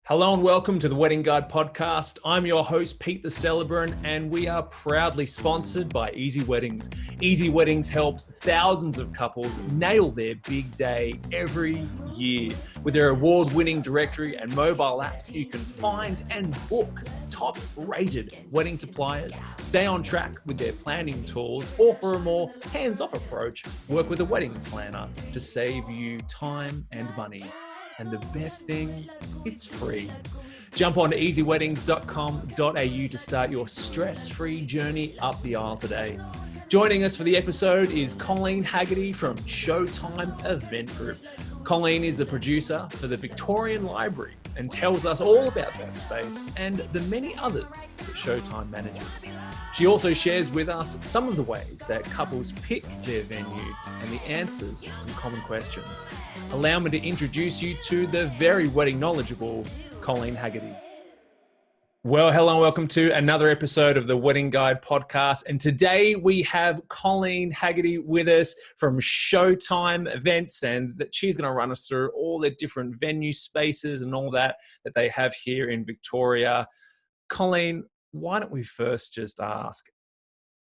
Hello and welcome to the Wedding Guide podcast. I'm your host, Pete the Celebrant, and we are proudly sponsored by Easy Weddings. Easy Weddings helps thousands of couples nail their big day every year. With their award-winning directory and mobile apps, you can find and book top-rated wedding suppliers, stay on track with their planning tools, or for a more hands-off approach, work with a wedding planner to save you time and money. And the best thing, it's free. Jump on to easyweddings.com.au to start your stress-free journey up the aisle today. Joining us for the episode is Colleen Haggarty from Showtime Event Group. Colleen is the producer for the Victorian Library and tells us all about that space and the many others that Showtime manages. She also shares with us some of the ways that couples pick their venue and the answers to some common questions. Allow me to introduce you to the very wedding knowledgeable Colleen Haggarty. Well, hello and welcome to another episode of the Wedding Guide podcast. And today we have Colleen Haggarty with us from Showtime Events, and that she's going to run us through all the different venue spaces and all that they have here in Victoria. Colleen, why don't we first just ask,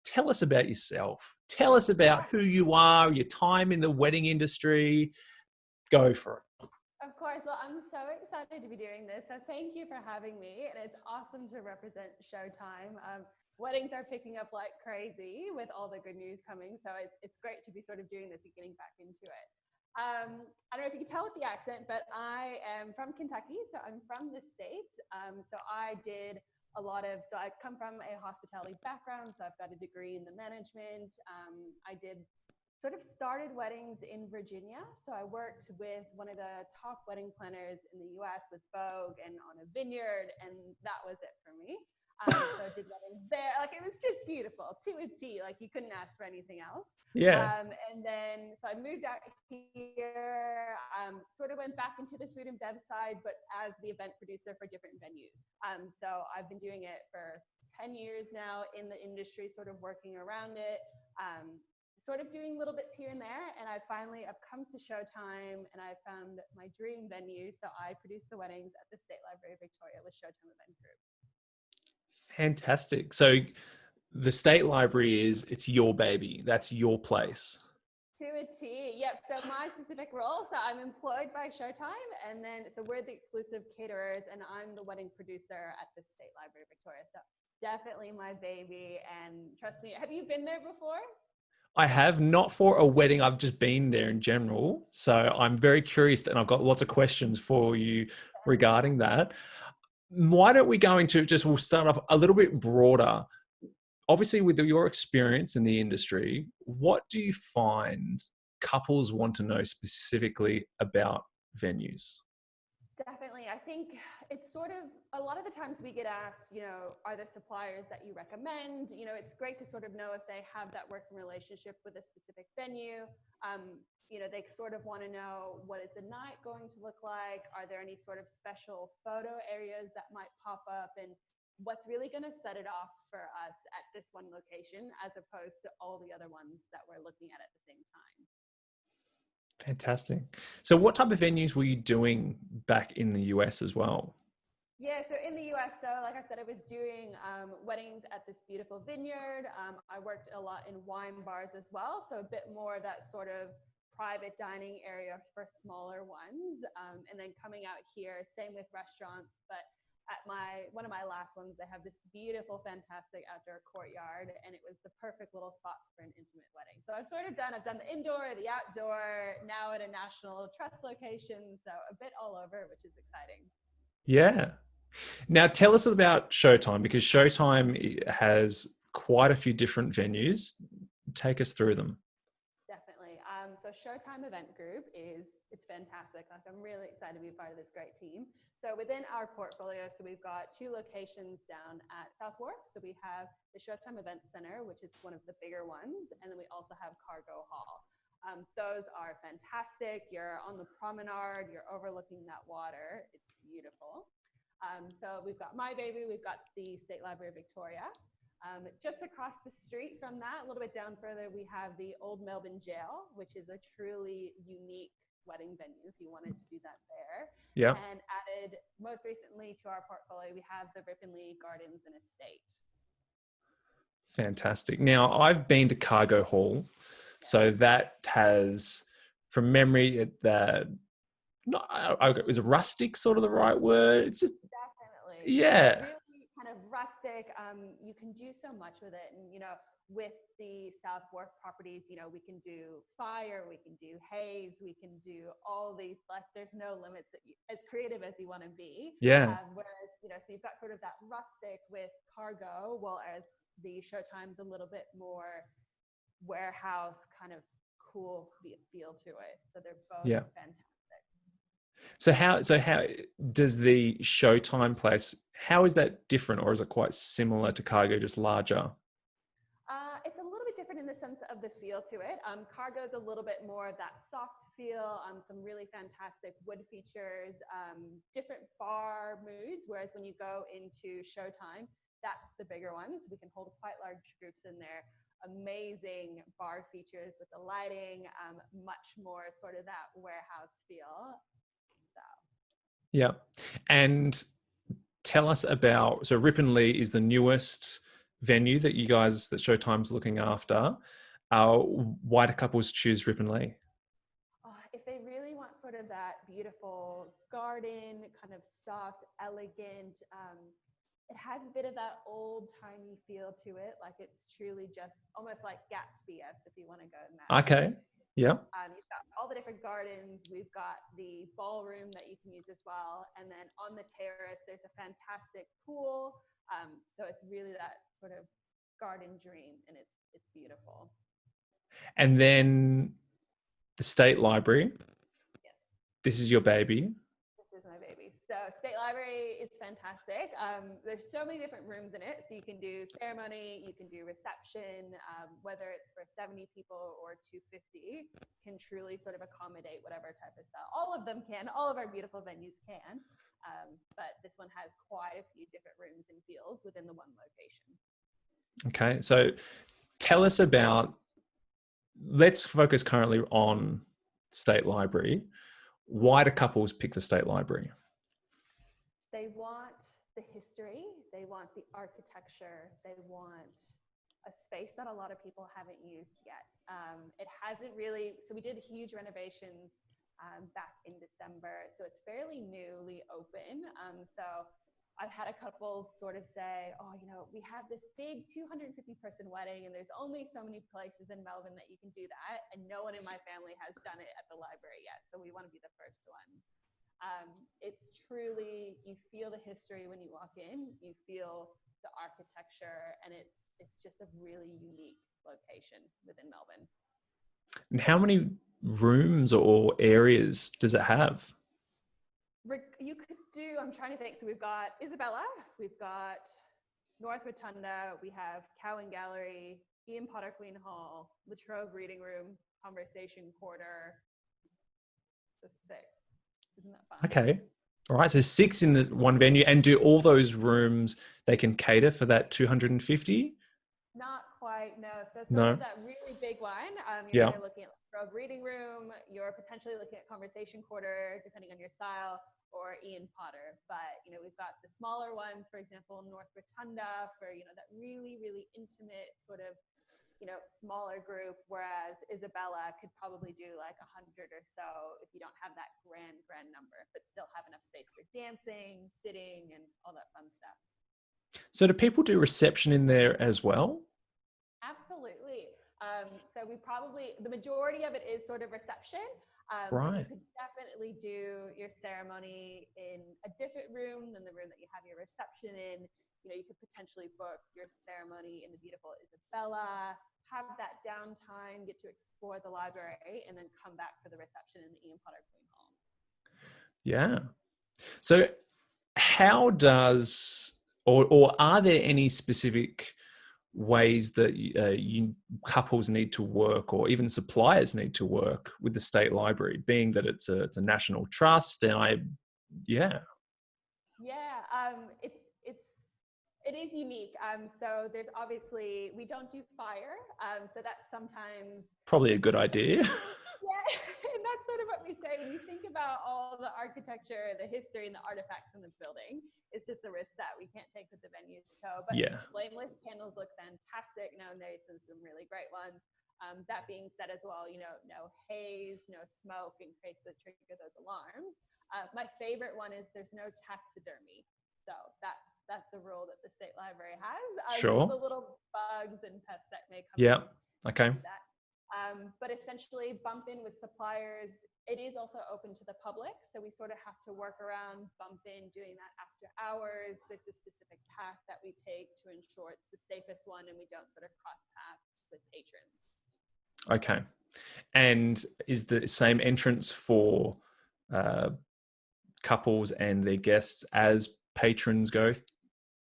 tell us about yourself. Tell us about who you are, your time in the wedding industry. Go for it. Of course. Well, I'm so excited to be doing this. So thank you for having me. And it's awesome to represent Showtime. Weddings are picking up like crazy with all the good news coming. So it's great to be sort of doing this and getting back into it. I don't know if you can tell with the accent, but I am from Kentucky. So I'm from the States. So I come from a hospitality background. So I've got a degree in the management. I started weddings in Virginia. So I worked with one of the top wedding planners in the US with Vogue and on a vineyard, and that was it for me. So I did weddings there. Like, it was just beautiful, to a T. Like, you couldn't ask for anything else. Yeah. And then, so I moved out here, sort of went back into the food and bev side, but as the event producer for different venues. So I've been doing it for 10 years now in the industry, sort of working around it. Sort of doing little bits here and there, and I've come to Showtime, and I found my dream venue. So I produce the weddings at the State Library of Victoria with Showtime Event Group. Fantastic. So the State Library it's your baby. That's your place. To a T. Yep. So my specific role, so I'm employed by Showtime, and then so we're the exclusive caterers, and I'm the wedding producer at the State Library of Victoria. So definitely my baby, and trust me, have you been there before? I have, not for a wedding. I've just been there in general. So I'm very curious, and I've got lots of questions for you regarding that. Why don't we go into we'll start off a little bit broader. Obviously, with your experience in the industry, what do you find couples want to know specifically about venues? Definitely. I think it's sort of, a lot of the times we get asked, are there suppliers that you recommend? It's great to sort of know if they have that working relationship with a specific venue. They sort of want to know, what is the night going to look like? Are there any sort of special photo areas that might pop up? And what's really going to set it off for us at this one location, as opposed to all the other ones that we're looking at the same time. Fantastic. So what type of venues were you doing back in the US as well? Yeah, so in the US, so like I said, I was doing weddings at this beautiful vineyard. I worked a lot in wine bars as well, so a bit more that sort of private dining area for smaller ones. And then coming out here, same with restaurants, but at one of my last ones, they have this beautiful, fantastic outdoor courtyard, and it was the perfect little spot for an intimate wedding. So I've done the indoor, the outdoor, now at a national trust location, so a bit all over, which is exciting. Yeah. Now tell us about Showtime, because Showtime has quite a few different venues. Take us through them. Definitely. So Showtime Event Group it's fantastic. Like, I'm really excited to be part of this great team. So within our portfolio, so we've got 2 locations down at South Wharf. So we have the Showtime Event Center, which is one of the bigger ones. And then we also have Cargo Hall. Those are fantastic. You're on the promenade, you're overlooking that water. It's beautiful. So we've got my baby, we've got the State Library of Victoria. Just across the street from that, a little bit down further, we have the Old Melbourne Jail, which is a truly unique wedding venue if you wanted to do that there. Yeah. And added most recently to our portfolio, we have the Ripponlea Gardens and Estate. Fantastic. Now, I've been to Cargo Hall, so that has, from memory, is rustic sort of the right word? It's just Definitely. yeah. Really kind of rustic. You can do so much with it. And, with the South Wharf properties, we can do fire, we can do haze, we can do all these, like, there's no limits as creative as you want to be. Yeah. Whereas, so you've got sort of that rustic with cargo, while as the Showtime's a little bit more warehouse kind of cool feel to it. So they're both fantastic. So how does the Showtime place, how is that different, or is it quite similar to Cargo, just larger? It's a little bit different in the sense of the feel to it. Cargo's a little bit more of that soft feel, some really fantastic wood features, different bar moods, whereas when you go into Showtime, that's the bigger ones. We can hold quite large groups in there. Amazing bar features with the lighting, much more sort of that warehouse feel. So. Yeah. And tell us about, so Ripponlea is the newest venue that Showtime's looking after. Why do couples choose Ripponlea? If they really want sort of that beautiful garden, kind of soft, elegant, it has a bit of that old-timey feel to it. Like it's truly just almost like Gatsby-esque, if you want to go in that. Okay. Yeah. You've got all the different gardens. We've got the ballroom that you can use as well. And then on the terrace, there's a fantastic pool. So it's really that sort of garden dream, and it's beautiful. And then the State Library. Yes. This is your baby. This is my baby. So State Library is fantastic. There's so many different rooms in it. So you can do ceremony, you can do reception, whether it's for 70 people or 250, can truly sort of accommodate whatever type of style. All of them can, all of our beautiful venues can. But this one has quite a few different rooms and feels within the one location. Okay. So tell us about, let's focus currently on State Library. Why do couples pick the State Library? They want the history, they want the architecture, they want a space that a lot of people haven't used yet. It hasn't really, so we did huge renovations back in December, so it's fairly newly open. So I've had a couple sort of say, we have this big 250 person wedding and there's only so many places in Melbourne that you can do that. And no one in my family has done it at the library yet. So we want to be the first ones. It's truly, you feel the history when you walk in, you feel the architecture, and it's just a really unique location within Melbourne. And how many rooms or areas does it have? You could do, I'm trying to think. So we've got Isabella, we've got North Rotunda, we have Cowan Gallery, Ian Potter Queen Hall, La Trobe Reading Room, Conversation Quarter. So 6. Isn't that fun? Okay. All right. So 6 in the one venue. And do all those rooms, they can cater for that 250? Not quite, no. So No. That really big one, Yeah. Either looking at La Trobe Reading Room, you're potentially looking at Conversation Quarter, depending on your style, or Ian Potter. But, we've got the smaller ones, for example, North Rotunda for, that really, really intimate sort of, smaller group, whereas Isabella could probably do like 100 or so if you don't have that grand number, but still have enough space for dancing, sitting, and all that fun stuff. So do people do reception in there as well? Absolutely. So the majority of it is sort of reception. Right. But you could definitely do your ceremony in a different room than the room that you have your reception in. You could potentially book your ceremony in the beautiful Isabella, have that downtime, get to explore the library, and then come back for the reception in the Ian Potter Queen Hall. Yeah. So how does, or are there any specific ways that couples need to work, or even suppliers need to work with the State Library, being that it's a national trust? And it is unique. So there's obviously, we don't do fire. So that's sometimes probably a good idea. Yeah, and that's sort of what we say when you think about all the architecture, the history, and the artifacts in this building. It's just a risk that we can't take with the venues. So, but Yeah. flameless candles look fantastic nowadays, and some really great ones. That being said, as well, no haze, no smoke, in case to trigger those alarms. My favorite one is there's no taxidermy. So that's a rule that the state library has. So Sure. the little bugs and pests that may come Yeah. in Okay. that. But essentially, bump in with suppliers. It is also open to the public, so we sort of have to work around bump in doing that after hours. There's a specific path that we take to ensure it's the safest one, and we don't sort of cross paths with patrons. Okay. And is the same entrance for couples and their guests as patrons go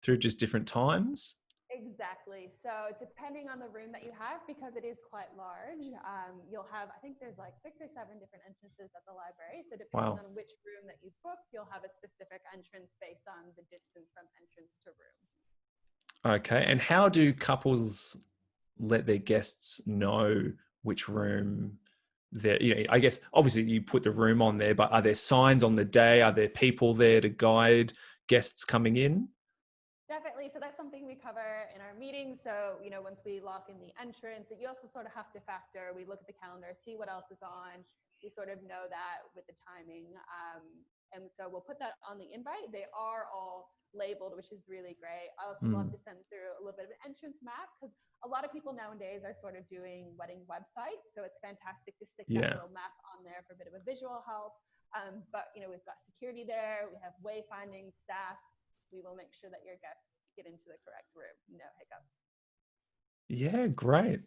through, just different times? Exactly. So depending on the room that you have, because it is quite large, you'll have, I think there's like 6 or 7 different entrances at the library. So depending Wow. on which room that you book, you'll have a specific entrance based on the distance from entrance to room. Okay. And how do couples let their guests know which room they're, I guess obviously you put the room on there, but are there signs on the day? Are there people there to guide guests coming in? Definitely. So that's something we cover in our meetings. So, once we lock in the entrance, you also sort of have to factor, we look at the calendar, see what else is on. We sort of know that with the timing. And so we'll put that on the invite. They are all labeled, which is really great. I also love to send through a little bit of an entrance map because a lot of people nowadays are sort of doing wedding websites. So it's fantastic to stick that Yeah. little map on there for a bit of a visual help. But, we've got security there. We have wayfinding staff. We will make sure that your guests get into the correct room. No hiccups. Yeah, great.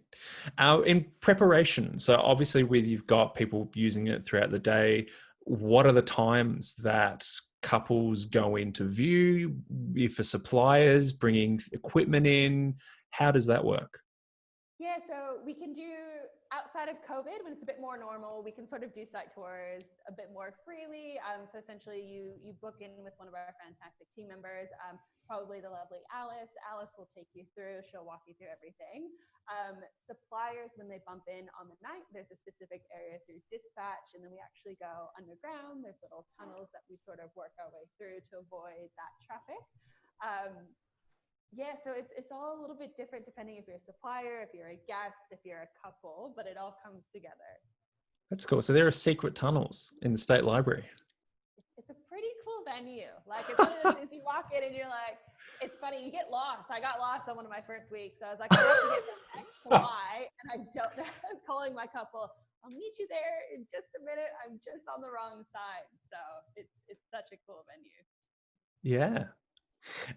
In preparation, so obviously you've got people using it throughout the day, what are the times that couples go into view? If for suppliers bringing equipment in, how does that work? Yeah, so we can do outside of COVID when it's a bit more normal. We can sort of do site tours a bit more freely. So essentially, you book in with one of our fantastic team members, probably the lovely Alice. Alice will take you through. She'll walk you through everything. Suppliers, when they bump in on the night, there's a specific area through dispatch, and then we actually go underground. There's little tunnels that we sort of work our way through to avoid that traffic. Yeah, so it's all a little bit different depending if you're a supplier, if you're a guest, if you're a couple, but it all comes together. That's cool. So there are secret tunnels in the state library. It's a pretty cool venue. Like, it's one of those things you walk in and you're like, it's funny, you get lost. I got lost on one of my first weeks. So I was like, I have to get from X to Y, and I don't know. I was calling my couple, I'll meet you there in just a minute. I'm just on the wrong side. So it's such a cool venue. Yeah.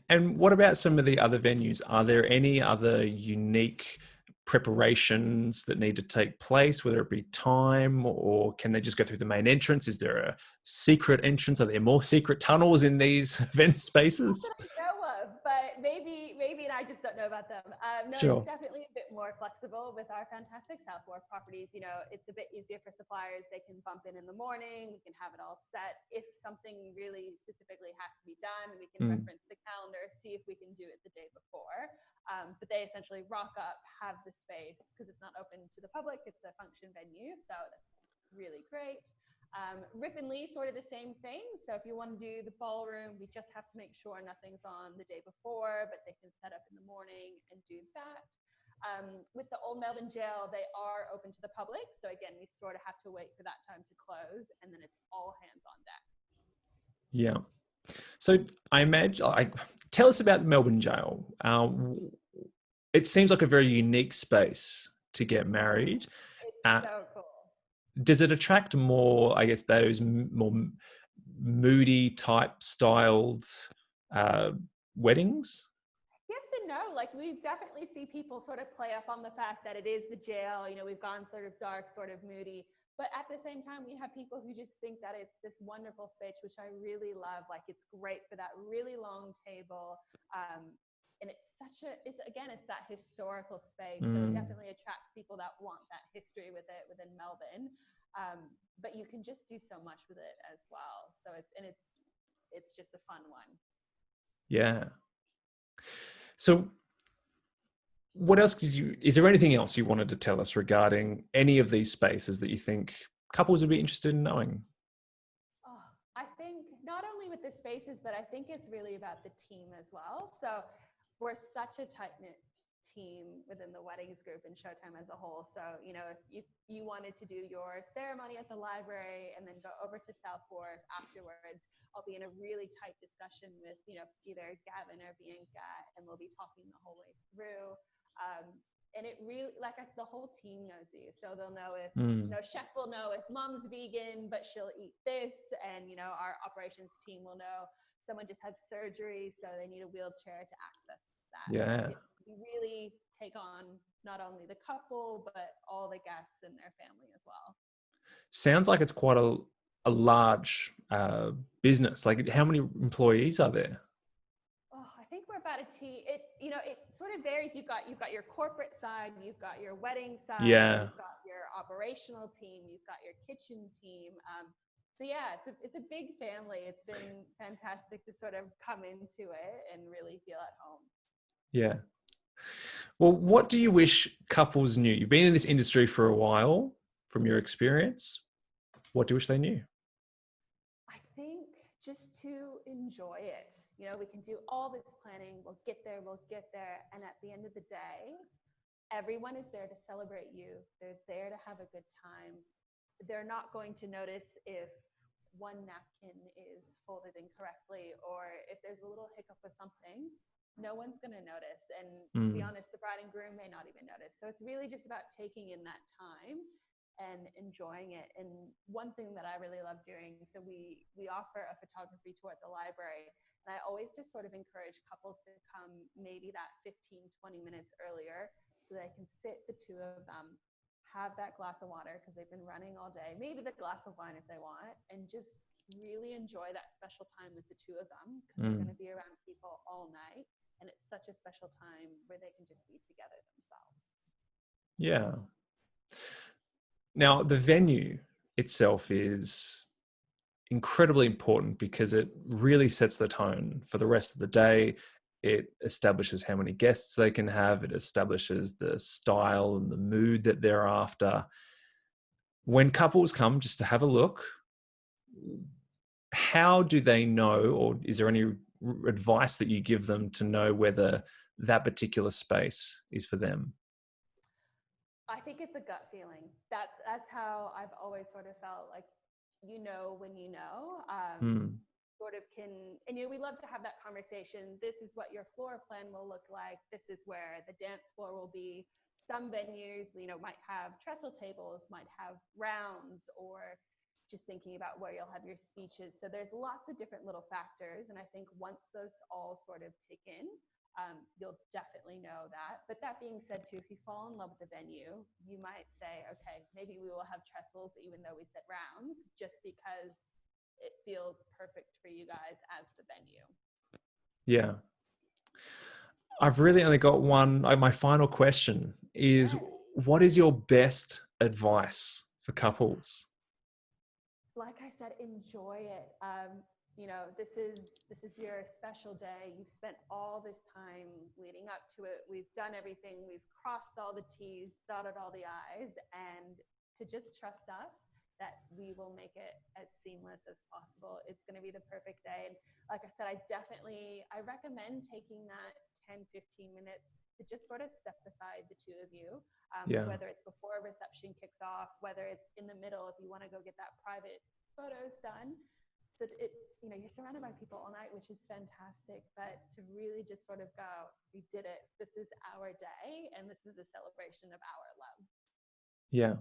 And what about some of the other venues? Are there any other unique preparations that need to take place, whether it be time, or can they just go through the main entrance? Is there a secret entrance? Are there more secret tunnels in these event spaces? Not that I know of, but maybe, and I just don't know about them. No, it's Sure. definitely a bit more flexible with our fantastic South Wharf properties. It's a bit easier for suppliers. They can bump in the morning. We can have it all set. If something really specifically has to be done, we can reference the calendar, see if we can do it the day before. But they essentially rock up, have the space, because it's not open to the public. It's a function venue, so that's really great. Rip and Lee, sort of the same thing. So if you want to do the ballroom, we just have to make sure nothing's on the day before, but they can set up in the morning and do that. With the Old Melbourne Jail, they are open to the public. So again, we sort of have to wait for that time to close, and then it's all hands on deck. Yeah. So I imagine, tell us about the Melbourne Jail. It seems like a very unique space to get married. It's Uh, so cool. does it attract more, I guess, those more moody type styled weddings? Yes and no. Like, we definitely see people sort of play up on the fact that it is the jail. We've gone sort of dark, sort of moody. But at the same time, we have people who just think that it's this wonderful space, which I really love. Like, it's great for that really long table. And it's that historical space. So it definitely attracts people that want that history with it within Melbourne. But you can just do so much with it as well. So it's just a fun one. Yeah. So what else is there anything else you wanted to tell us regarding any of these spaces that you think couples would be interested in knowing? Oh, I think not only with the spaces, but I think it's really about the team as well. So we're such a tight knit team within the weddings group and Showtime as a whole. So, if you wanted to do your ceremony at the library and then go over to South Wharf afterwards, I'll be in a really tight discussion with, either Gavin or Bianca, and we'll be talking the whole way through. And it really, the whole team knows you. So they'll know if, chef will know if mom's vegan, but she'll eat this. And, our operations team will know someone just had surgery, so they need a wheelchair to access that. Yeah. We really take on not only the couple, but all the guests and their family as well. Sounds like it's quite a large business. Like, how many employees are there? Oh, I think we're about a team. It sort of varies. You've got your corporate side, you've got your wedding side, Yeah. you've got your operational team, you've got your kitchen team. So yeah, it's a big family. It's been fantastic to sort of come into it and really feel at home. Yeah. Well, what do you wish couples knew? You've been in this industry for a while. From your experience, what do you wish they knew? I think just to enjoy it. We can do all this planning. We'll get there. And at the end of the day, everyone is there to celebrate you. They're there to have a good time. They're not going to notice if one napkin is folded incorrectly or if there's a little hiccup with something. No one's going to notice. And to be honest, the bride and groom may not even notice. So it's really just about taking in that time and enjoying it. And one thing that I really love doing, so we offer a photography tour at the library, and I always just sort of encourage couples to come maybe that 15, 20 minutes earlier so they can sit, the two of them, have that glass of water because they've been running all day, maybe the glass of wine if they want, and just really enjoy that special time with the two of them because they're going to be around people all night. And it's such a special time where they can just be together themselves. Yeah. Now, the venue itself is incredibly important because it really sets the tone for the rest of the day. It establishes how many guests they can have. It establishes the style and the mood that they're after. When couples come just to have a look, how do they know, or is there any advice that you give them to know whether that particular space is for them? I think it's a gut feeling. That's how I've always sort of felt like, when you know, sort of can, and we love to have that conversation. This is what your floor plan will look like. This is where the dance floor will be. Some venues, might have trestle tables, might have rounds, or just thinking about where you'll have your speeches. So there's lots of different little factors. And I think once those all sort of tick in, you'll definitely know that. But that being said, too, if you fall in love with the venue, you might say, okay, maybe we will have trestles, even though we said rounds, just because it feels perfect for you guys as the venue. Yeah. I've really only got one. My final question is, what is your best advice for couples? Like I said, enjoy it. This is your special day. You've spent all this time leading up to it. We've done everything. We've crossed all the T's, dotted all the I's, and to just trust us that we will make it as seamless as possible. It's going to be the perfect day. And like I said, I recommend taking that 10, 15 minutes to just sort of step beside the two of you, whether it's before a reception kicks off, whether it's in the middle if you want to go get that private photos done. So it's, you're surrounded by people all night, which is fantastic, but to really just sort of go, we did it. This is our day, and this is a celebration of our love. Yeah.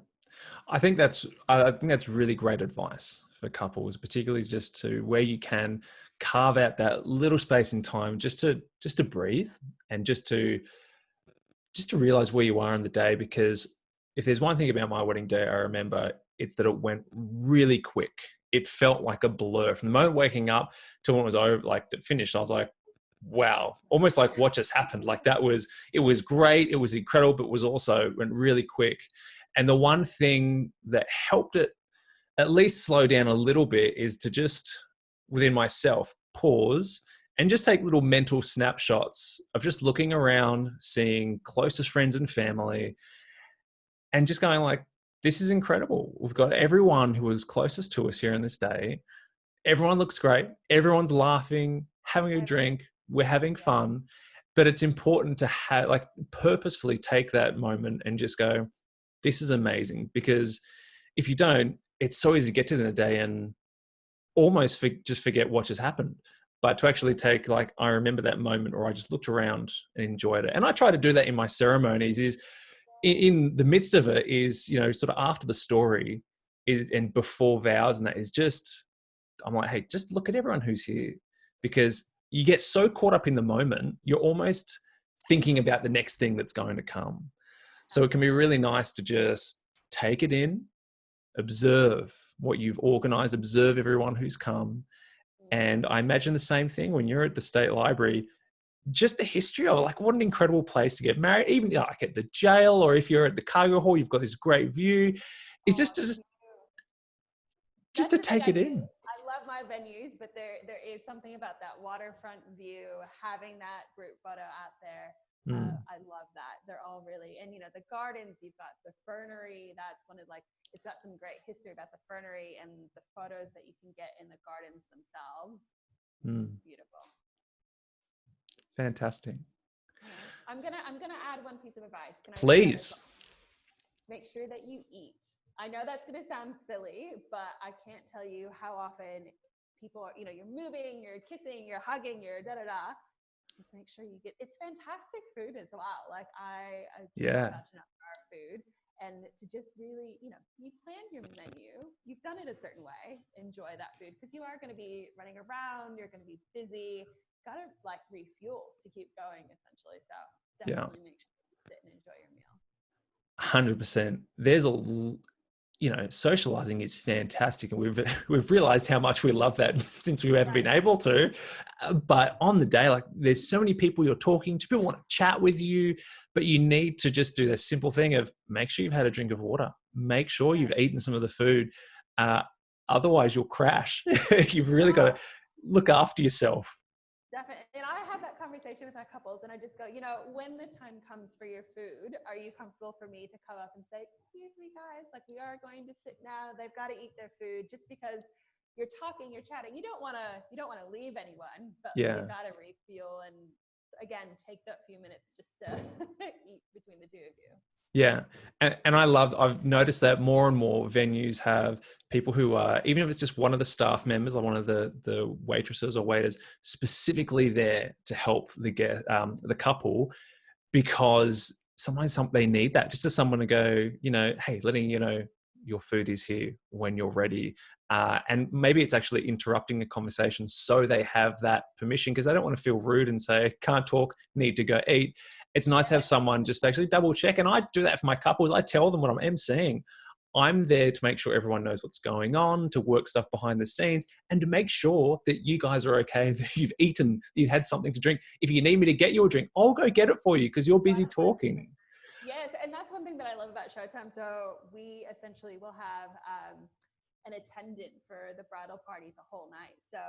I think that's really great advice for couples, particularly just to where you can carve out that little space in time just to breathe and just to realize where you are in the day. Because if there's one thing about my wedding day I remember, it's that it went really quick. It felt like a blur from the moment waking up to when it was over, like it finished. I was like, wow, almost like what just happened. Like it was great. It was incredible, but it was also went really quick. And the one thing that helped it at least slow down a little bit is to just within myself pause and just take little mental snapshots of just looking around, seeing closest friends and family, and just going like, this is incredible. We've got everyone who was closest to us here in this day. Everyone looks great. Everyone's laughing, having a drink. We're having fun. But it's important to have, like, purposefully take that moment and just go, this is amazing. Because if you don't, it's so easy to get to the end of the day and almost just forget what just happened. But to actually take, like, I remember that moment, or I just looked around and enjoyed it. And I try to do that in my ceremonies, is in the midst of it is, you know, sort of after the story is, and before vows, and that is just, I'm like, hey, just look at everyone who's here, because you get so caught up in the moment, you're almost thinking about the next thing that's going to come. So it can be really nice to just take it in, observe what you've organized, observe everyone who's come. And I imagine the same thing when you're at the State Library, just the history of it, like, what an incredible place to get married, even like at the jail, or if you're at the cargo hall, you've got this great view. It's just That's to the thing take it in. I love my venues, but there is something about that waterfront view, having that group photo out there. I love that. They're all really, and you know, the gardens, you've got the fernery. That's one of, like, it's got some great history about the fernery, and the photos that you can get in the gardens themselves. Beautiful. Fantastic. I'm gonna add one piece of advice. Can I? Please. Make sure that you eat. I know that's going to sound silly, but I can't tell you how often people are, you know, you're moving, you're kissing, you're hugging, you're da-da-da. Just make sure you get, it's fantastic food as well. Like, I about to know our food, and to just really, you know, you plan your menu, you've done it a certain way, enjoy that food, because you are going to be running around, you're going to be busy, got to, like, refuel to keep going, essentially. So definitely make sure you sit and enjoy your meal. 100%. There's you know, socializing is fantastic, and we've realized how much we love that since we haven't been able to. But on the day, like, there's so many people you're talking to, people want to chat with you, but you need to just do this simple thing of make sure you've had a drink of water, make sure you've eaten some of the food. Otherwise, you'll crash. You've really got to look after yourself. Definitely. And I have that conversation with my couples, and I just go, you know, when the time comes for your food, are you comfortable for me to come up and say, excuse me, guys, like, we are going to sit now. They've got to eat their food. Just because you're talking, you're chatting, you don't want to leave anyone, but you got to refuel, and again, take that few minutes just to eat between the two of you. Yeah. And I've noticed that more and more venues have people who are, even if it's just one of the staff members or one of the waitresses or waiters, specifically there to help the couple, because sometimes they need that, just as someone to go, you know, hey, letting you know your food is here when you're ready. And maybe it's actually interrupting the conversation so they have that permission, because they don't want to feel rude and say, can't talk, need to go eat. It's nice to have someone just actually double check. And I do that for my couples. I tell them when I'm emceeing, I'm there to make sure everyone knows what's going on, to work stuff behind the scenes, and to make sure that you guys are okay, that you've eaten, that you've had something to drink. If you need me to get you a drink, I'll go get it for you because you're busy talking. Yes, and that's one thing that I love about Showtime. So we essentially will have an attendant for the bridal party the whole night. So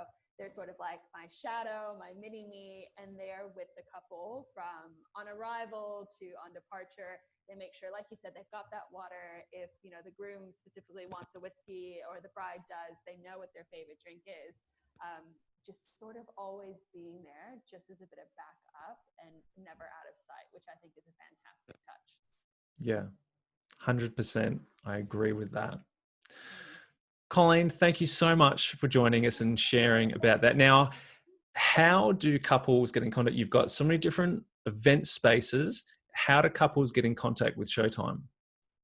they're sort of like my shadow, my mini-me, and they're with the couple from on arrival to on departure. They make sure, like you said, they've got that water. If, you know, the groom specifically wants a whiskey or the bride does, they know what their favorite drink is. Just sort of always being there, just as a bit of backup and never out of sight, which I think is a fantastic touch. Yeah, 100%. I agree with that. Colleen, thank you so much for joining us and sharing about that. Now, how do couples get in contact? You've got so many different event spaces. How do couples get in contact with Showtime?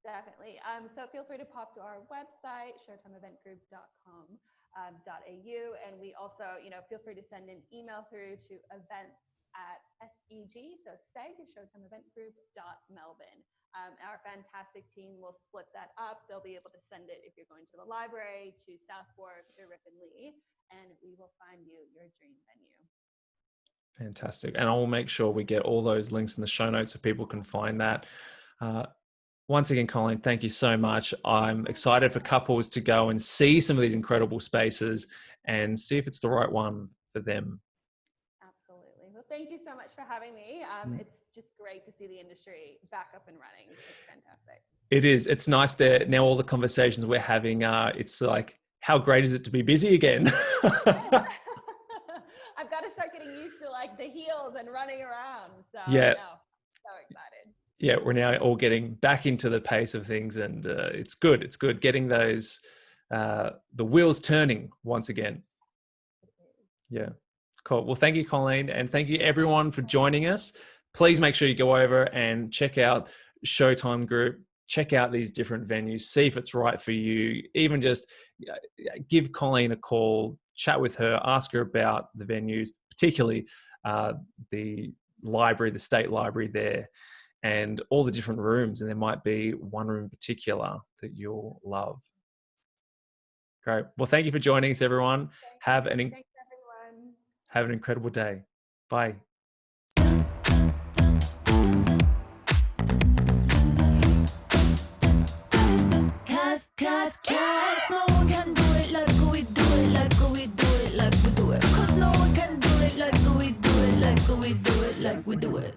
Definitely. So feel free to pop to our website, showtimeeventgroup.com. .au, and we also, you know, feel free to send an email through to events@SEG, so SEG, Showtime Event Group.Melbourne. Our fantastic team will split that up. They'll be able to send it if you're going to the library, to Southwark, to Ripponlea, and we will find you your dream venue. Fantastic. And I will make sure we get all those links in the show notes so people can find that. Once again, Colleen, thank you so much. I'm excited for couples to go and see some of these incredible spaces and see if it's the right one for them. Well, thank you so much for having me. It's just great to see the industry back up and running. It's fantastic. It is. It's nice to now all the conversations we're having it's like, how great is it to be busy again? I've got to start getting used to like the heels and running around. So Yeah. no, so excited. Yeah, we're now all getting back into the pace of things, and it's good. It's good getting those the wheels turning once again. Yeah, cool. Well, thank you, Colleen, and thank you everyone for joining us. Please make sure you go over and check out Showtime Group. Check out these different venues. See if it's right for you. Even just give Colleen a call, chat with her, ask her about the venues, particularly the library, the state library there, and all the different rooms. And there might be one room in particular that you'll love. Great. Well, thank you for joining us, everyone. Thanks, everyone. Have an incredible day. Bye. Cause no one can do it like we do it, like we do it, like we do it. Cause no one can do it like we do it, like we do it, like we do it.